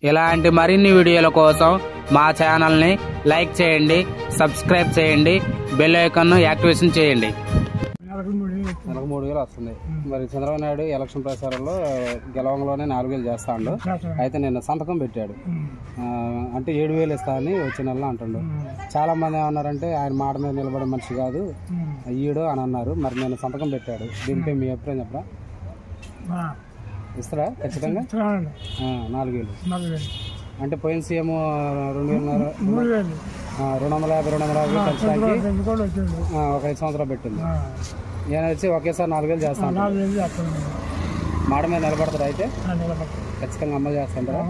ఇలాంటి మరిన్ని వీడియోల కోసం మా ఛానల్ని లైక్ చేయండి, సబ్స్క్రైబ్ చేయండి, బెల్ ఐకాన్ను యాక్టివేషన్ చేయండి. నెలకు 3,000 వస్తుంది. మరి చంద్రబాబు నాయుడు ఎలక్షన్ ప్రచారంలో గెలవంలోనే 4,000 చేస్తాడు. అయితే నిన్న సంతకం పెట్టాడు. అంటే 7,000 ఇస్తా అని వచ్చే నెలలో అంటుండు. చాలా మంది ఏమన్నారంటే ఆయన మాట మీద నిలబడే మనిషి కాదు అయ్యాడు అని అన్నారు. మరి నేను సంతకం పెట్టాడు. దీనిపై మీ అభిప్రాయం చెప్పరా? ఇస్తారా ఖచ్చితంగా? 4,000 అంటే పోయిన సీఎం 2,500 పెంచడానికి ఒక 5 సంవత్సరాలు పెట్టింది. నేను వచ్చి ఒకేసారి 4,000 చేస్తాను. మాట మీద నిలబడతారు. అయితే ఖచ్చితంగా అమలు చేస్తాంటారా?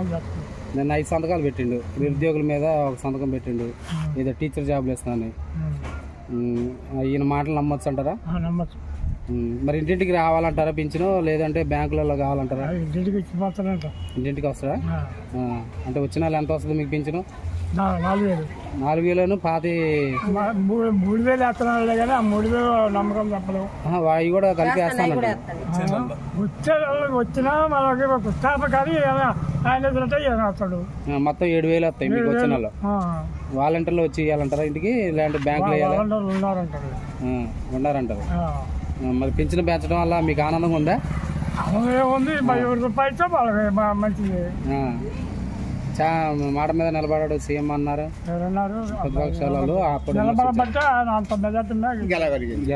నిన్న 5 సంతకాలు పెట్టిండు. నిరుద్యోగుల మీద ఒక సంతకం పెట్టిండు. ఏదో టీచర్ జాబ్లు ఇస్తానని. ఈయన మాటలు నమ్మొచ్చు అంటారా? మరి ఇంటింటికి రావాలంటారా పింఛను, లేదంటే బ్యాంకులలో కావాలంటారా? ఇంటింటికి వస్తారా? అంటే వచ్చిన ఎంత వస్తుంది మీకు పింఛను? 4,000 పాతి 3,000 వేస్తున్నాడు కానీ 3,000 నమ్మకం చెప్పలేవు. అవి కూడా కలిపి వేస్తాను. వచ్చినా మనకి వృత్తాప కానీ ఆయన వస్తాడు. మొత్తం 7,000 వస్తాయి మీకు వచ్చిన వాళ్ళు. వాలంటీర్లు వచ్చి ఇవ్వాలంటారా ఇంటికి, లేదంటే బ్యాంకులో ఉన్నారంటారు? మరి పింఛను పెంచడం వల్ల మీకు ఆనందంగా ఉందా? ఉంది. 10 రూపాయలతో మంచిది. మాట మీద నిలబడాడు సీఎం అన్నారు ప్రతిపక్షాలు. అప్పుడు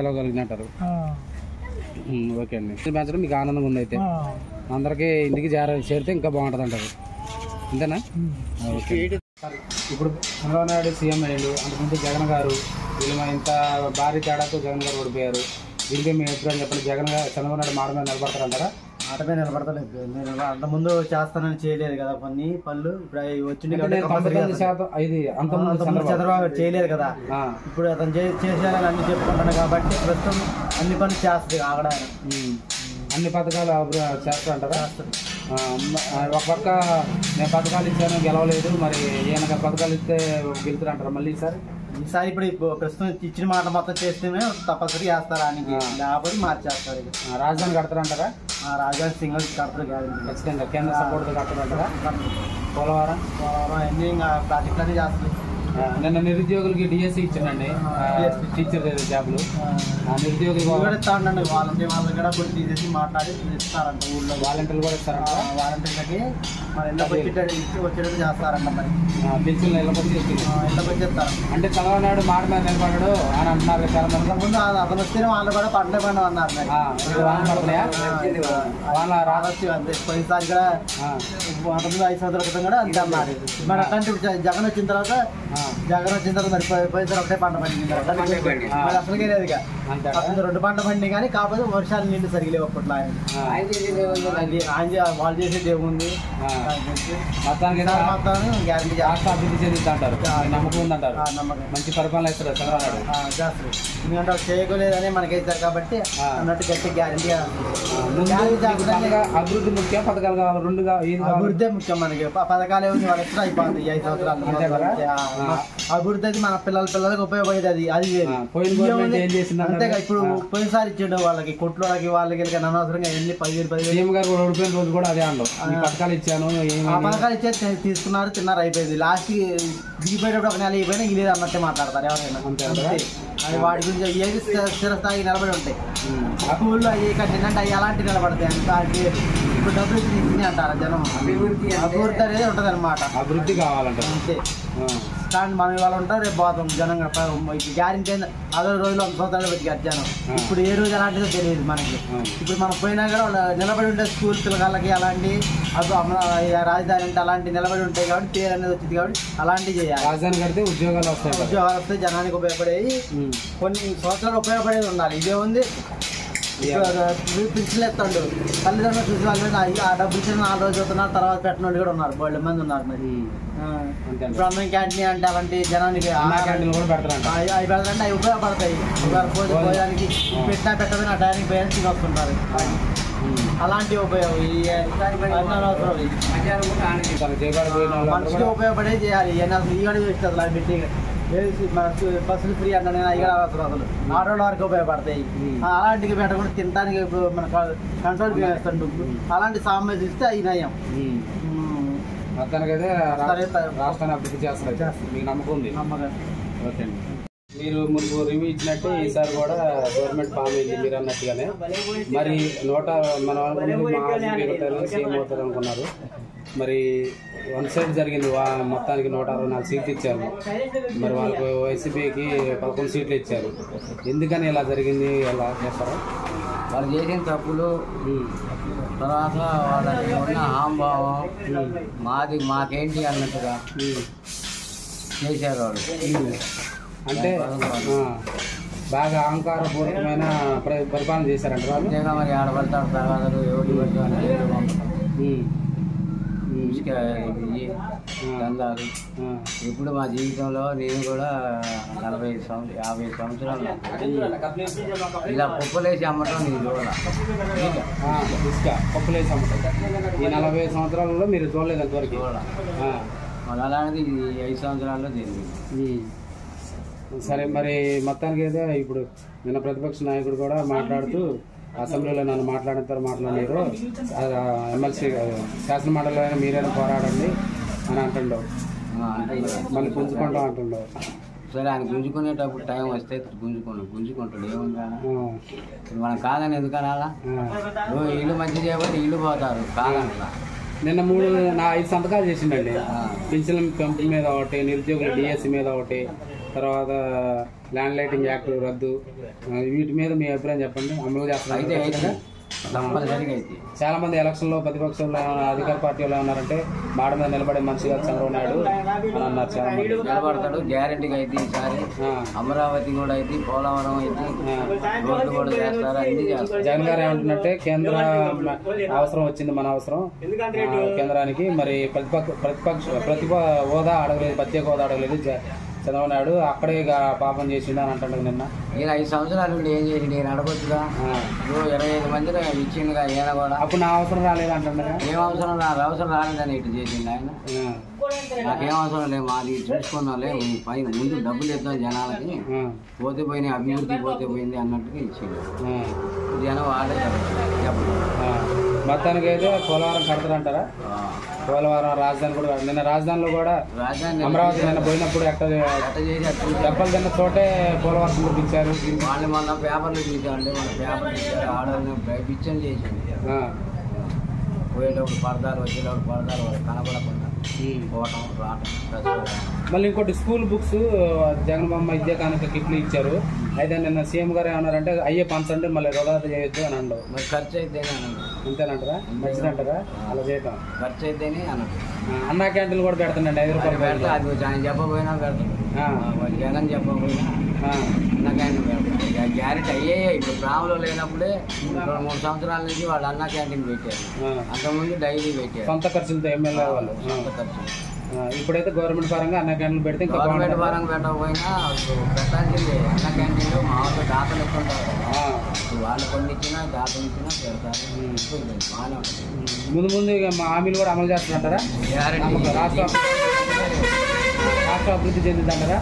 గెలవగలిగినట్టారు. ఓకే అండి. పెంచడం మీకు ఆనందంగా ఉంది. అయితే అందరికీ ఇంటికి చేరితే ఇంకా బాగుంటుంది అంటారు. అంతేనా? ఓకే. ఇప్పుడు చంద్రబాబు నాయుడు సీఎం అయ్యాడు. అంతకుముందు జగన్ గారు వీళ్ళు ఇంత భారీ తేడాతో జగన్ గారు ఓడిపోయారు. దీనిపై మీ అభిప్రాయం చెప్పండి. చంద్రబాబు నాయుడు మాట మీద నిలబడతారంటారా? మాట మీద నిలబడతలేదు. నేను అంతకుముందు చేస్తానని చేయలేదు కదా కొన్ని పనులు. ఇప్పుడు వచ్చింది చంద్రబాబు చేయలేదు కదా. ఇప్పుడు అతను చేసేయాలని అన్ని చెప్పుకుంటాను కాబట్టి ప్రస్తుతం అన్ని పనులు చేస్తుంది. ఆగడానికి అన్ని పథకాలు చేస్తారంటారా? ఒక పక్క నేను పథకాలు ఇచ్చాను గెలవలేదు, మరి ఈయన పథకాలు ఇస్తే గెలుతారంటారా మళ్ళీ ఈసారి? ఇప్పుడు ప్రస్తుతం ఇచ్చిన మాట మొత్తం చేస్తేనే తప్పనిసరి చేస్తారు. ఆయనకి లేకపోతే మార్చేస్తారు. రాజధాని కడతారంటారా? రాజధాని సింగల్ కడతారు ఖచ్చితంగా. కేంద్ర సపోర్ట్ కడతారంటారా? పోలవరం అన్ని ఇంకా ప్రాజెక్టులు అన్నీ చేస్తారు. నిన్న నిరుద్యోగులకి డిఎస్సి ఇచ్చిందండి, టీచర్ జాబ్లు. నిరుద్యోగులు ఇస్తారండి. వాలంటీర్ వాళ్ళు కూడా కొన్ని తీసేసి మాట్లాడి ఇస్తారంట. ఊళ్ళో వాలంటీర్లు కూడా ఇస్తారంట. వాలంటీర్లకి మరి ఇళ్ళకి వచ్చేటట్టు చేస్తారంట. మరి పెన్షన్లు ఇళ్ళకి వచ్చేస్తారు. అంటే చంద్రబాబు నాయుడు మాట మీద నిలబడ్డాడు అని అంటున్నారు చాలా మంది. ముందు అతను వస్తే వాళ్ళు కూడా పండుగ అన్నారు. వాళ్ళ రావచ్చు అంతే. పోయినసారి కూడా అంతకుముందు 5 సంవత్సరాల క్రితం కూడా అంతే అన్నారు. మరి అట్లాంటి జగన్ వచ్చిన తర్వాత మరి పోయినసారి ఒకటే పంట పండింది. మరి అసలుకే లేదు. అప్పుడు 2 పంట పండి కానీ కాకపోతే వర్షాలు నీళ్లు సరిగలేవు అప్పట్లో. ఆయన వాళ్ళు చేసేది ఏముంది? గ్యారంటీ రాష్ట్ర అభివృద్ధి చెందిద్ది అంటారు. నమ్మకం ఉందంటారు. మంచి పరిపాలన ఇస్తారు చంద్రబాబు చేస్తారు. ఎందుకంటే చేయలేదని మనకి ఇస్తారు కాబట్టి అన్నట్టు గట్టి గ్యారంటీ. అభివృద్ధి ముఖ్యం, పథకాలు కావాలి. 2 అభివృద్ధి ముఖ్యం మనకి. పథకాలు ఏముంది వాళ్ళు ఎక్స్ట్రా అయిపోతుంది. 5 సంవత్సరాలు అభివృద్ధి అయితే మన పిల్లలకి ఉపయోగపడేది. అది అంతేగా. ఇప్పుడు పోయినసారి ఇచ్చేయడం వాళ్ళకి కొట్లోకి వాళ్ళకి అనవసరంగా ఎన్ని 10,000 గారు ఓడిపోయిన రోజు కూడా అదే అన్నారు. పథకాలు ఇచ్చాను, ఆ పథకాలు ఇచ్చే తీసుకున్నారు, తిన్నారు, అయిపోయింది. లాస్ట్ దిగిపోయేటప్పుడు ఒక నెల అయిపోయినా ఇలేదు అన్నట్టే మాట్లాడతారు ఎవరైనా. అది వాటి గురించి ఏది స్థిరస్థాయి నిలబడి ఉంటాయి. స్కూల్లో అయ్యి కట్టిందంటే అవి అలాంటి నిలబడతాయి. ఇప్పుడు డబ్బులు ఇచ్చి అంటారు జనం. అభివృద్ధి అనేది ఉంటుంది అనమాట. అభివృద్ధి కావాలంటే అంతే. కానీ మనం ఇవాళ ఉంటారు, రేపు పోతాం. జనం గ్యారెంటీ 60 రోజులు 1 సంవత్సరాలు పెట్టి జనం. ఇప్పుడు ఏ రోజు ఎలాంటిదో తెలియదు మనకి. ఇప్పుడు మనం పోయినా కూడా వాళ్ళు నిలబడి ఉంటే స్కూల్ పిల్లలకి అలాంటి రాజధాని అంటే అలాంటి నిలబడి ఉంటాయి కాబట్టి పేరు అనేది వచ్చింది కాబట్టి అలాంటివి చేయాలి. రాజధాని కడితే ఉద్యోగాలు వస్తాయి. జనానికి ఉపయోగపడేవి కొన్ని సంవత్సరాలు ఉపయోగపడేది ఉండాలి. ఇదే ఉంది. పింఛన్లు ఎత్తాడు తల్లిదండ్రులు చూసి వాళ్ళు ఆ డబ్బులు ఇచ్చిన 4 రోజులు అవుతున్నారు, తర్వాత పెట్టిన వాళ్ళు కూడా ఉన్నారు. 12 మంది ఉన్నారు. మరి ఇప్పుడు అన్నం క్యాంటీన్ అంటే అలాంటి జనానికి అవి పెడతారంటే అవి ఉపయోగపడతాయి. భోజనానికి పెట్టకపోయినా ఆ టైంకి పోయి తిని వస్తుంటారు. అలాంటి ఉపయోగం మనిషికి ఉపయోగపడే చేయాలి. ఈ కూడా వేస్ట్ అసలు పెట్టి బస్సులు ఫ్రీ అంటే అయ్యగా అవసరం. అసలు ఆటోల వరకు ఉపయోగపడతాయి. అలాంటివి పెట్టకుండా తినడానికి మన కంట్రోల్ వేస్తాడు. అలాంటి సామాన్లు ఇస్తే అవి నయం. మొత్తానికైతే రాష్ట్రాన్ని అభివృద్ధి చేస్తారు, మీకు నమ్మకం ఉంది. ఓకే అండి. మీరు ముందు రివ్యూ ఇచ్చినట్టే ఈసారి కూడా గవర్నమెంట్ ఫామ్ అయింది మీరు అన్నట్టుగానే. మరి మన సీఎం అవుతారు అనుకున్నారు, మరి వన్ సైడ్ జరిగింది. మొత్తానికి 164 సీట్లు ఇచ్చారు. మరి వాళ్ళకు వైసీపీకి 11 సీట్లు ఇచ్చారు. ఎందుకని ఇలా జరిగింది, ఎలా చేస్తారా? వాళ్ళు చేసిన తప్పులు, తర్వాత వాళ్ళకి ఉన్న హాంభావం, మాకేంటి అన్నట్టుగా చేశారు వాళ్ళు. అంటే బాగా అహంకారపూర్వకమైన పరిపాలన చేశారంట వాళ్ళు. మరి ఆడపడతాడు తర్వాత ఎవరి దందాలు. ఇప్పుడు మా జీవితంలో నేను కూడా 50 సంవత్సరాలు ఇలా కుప్పలేసి అమ్మటం నేను చూడాలి. కుప్పలేసి అమ్మటం ఈ 40 సంవత్సరాలలో మీరు చూడలేదు అంతవరకు. మళ్ళీ అలాంటిది 5 సంవత్సరాల్లో జరిగింది. సరే, మరి మొత్తానికి అయితే ఇప్పుడు నిన్న ప్రతిపక్ష నాయకుడు కూడా మాట్లాడుతూ అసెంబ్లీలో నన్ను మాట్లాడారు, ఎమ్మెల్సీ శాసన మండలిలో అయినా మీరైనా పోరాడండి అని అంటుండవు, మళ్ళీ గుంజుకుంటాం అంటుండవు. సరే, ఆయన గుంజుకునేటప్పుడు టైం వస్తే గుంజుకుంటాడు, ఏముందా మనం కాదని ఎందుకనాలా? ఇల్లు మంచి చేయబట్టి ఇల్లు పోతారు కాదనలా. నిన్న 5 సంతకాలు చేసిండండి. పెన్షన్ పెంపు మీద ఒకటి, నిరుద్యోగుల డిఎస్సి మీద ఒకటి, తర్వాత ల్యాండ్ లైటింగ్ యాక్ట్ రద్దు. వీటి మీద మీ అభిప్రాయం చెప్పండి. అమలు చేస్తారు. చాలా మంది ఎలక్షన్లో ప్రతిపక్షంలో అధికార పార్టీ వాళ్ళు ఏమన్నారంటే మాడ మీద నిలబడే మనిషిగా చంద్రబాబు నాయుడు అని అన్నారు. చాలా మంది నిలబడతాడు గ్యారెంటీగా అయితే ఈసారి. అమరావతి కూడా అయితే, పోలవరం అయితే, రోడ్లు కూడా చేస్తారు, అన్ని చేస్తారు. జగన్ గారు ఏమంటున్నట్టే కేంద్ర అవసరం వచ్చింది, మన అవసరం కేంద్రానికి. మరి ప్రతిప హోదా అడగలేదు, ప్రత్యేక హోదా అడగలేదు చంద్రబాబు నాయుడు, అక్కడే పాపం చేసిండు అని అంటాడు. నిన్న నేను 5 సంవత్సరాలు ఉండి ఏం చేసి నేను అడగొచ్చుగా. 25 మందిని ఇచ్చిండుగా ఈయన కూడా. అప్పుడు నా అవసరం రాలేదు అంటున్నా. ఏం అవసరం రాలేదని ఇటు చేసిండు ఆయన. నాకేం అవసరం లేదు, మాది చూసుకున్నాలే, పైన ముందు డబ్బులు ఇద్దాం జనాలకి, పోతే పోయినాయి అభివృద్ధి పోతే పోయింది అన్నట్టుగా ఇచ్చిండు. జనం వాళ్ళే మొత్తానికి అయితే పోలవరం కడతారంటారా? పోలవరం రాజధాని కూడా, నిన్న రాజధానిలో కూడా అమరావతి నిన్న పోయినప్పుడు దెబ్బలు తిన్న చోటే పోలవరం చూపించారు. వాళ్ళు మొన్న పేపర్లు చూసామండి, మన పేపర్లు ఇచ్చారు, ఆడవాళ్ళని పిచ్చని చేసింది. పోయేటప్పుడు పడతారు, వచ్చేటప్పుడు పడతారు, వాళ్ళు కనపడకుండా పోవటం రావటం. మళ్ళీ ఇంకోటి స్కూల్ బుక్స్ జగన్ బొమ్మ ఇచ్చే కనుక కిట్లు ఇచ్చారు. అయితే నిన్న సీఎం గారు ఏమన్నారంటే అయ్యే పంచండి, మళ్ళీ వృధాత చేయొద్దు అని అండవు. మరి ఖర్చు అయితేనే అన్నాడు. అంతేనంటారా? మంచిదంటారా అలా చేయటం? ఖర్చు అయితేనే అన్నాడు. అన్నా క్యాంటీన్లు కూడా పెడుతుండండి, 5 రూపాయలు పెడతా. అది ఆయన చెప్పకపోయినా పెడతాడు, జగన్ చెప్పకపోయినా అన్న క్యాంటీన్ పెడతాడు. గ్యారెంటీ అయ్యాయి. ఇప్పుడు గ్రామంలో లేనప్పుడే 2-3 సంవత్సరాల నుంచి వాళ్ళు అన్న క్యాంటీన్ పెట్టారు. అంతకుముందు డైలీ పెట్టారు సొంత ఖర్చులతో ఎమ్మెల్యే వాళ్ళు. సొంత ఖర్చు. ఇప్పుడైతే గవర్నమెంట్ పరంగా అన్న క్యాంటీన్లు పెడితే ఇంకా గవర్నమెంట్ పరంగా పెట్టకపోయినా పెట్టాల్సిందే. అన్న క్యాంటీన్లో మామూలుగా దాతలు ఎక్కువ ఉంటారు, వాళ్ళు కొన్ని ఇచ్చినా దాతలు ఇచ్చినా పెడతారు. బాగానే ఉంటుంది. ముందు ఇక మా హామీలు కూడా అమలు చేస్తున్నట్టారా? రాష్ట్ర అభివృద్ధి చెందిందంటారా?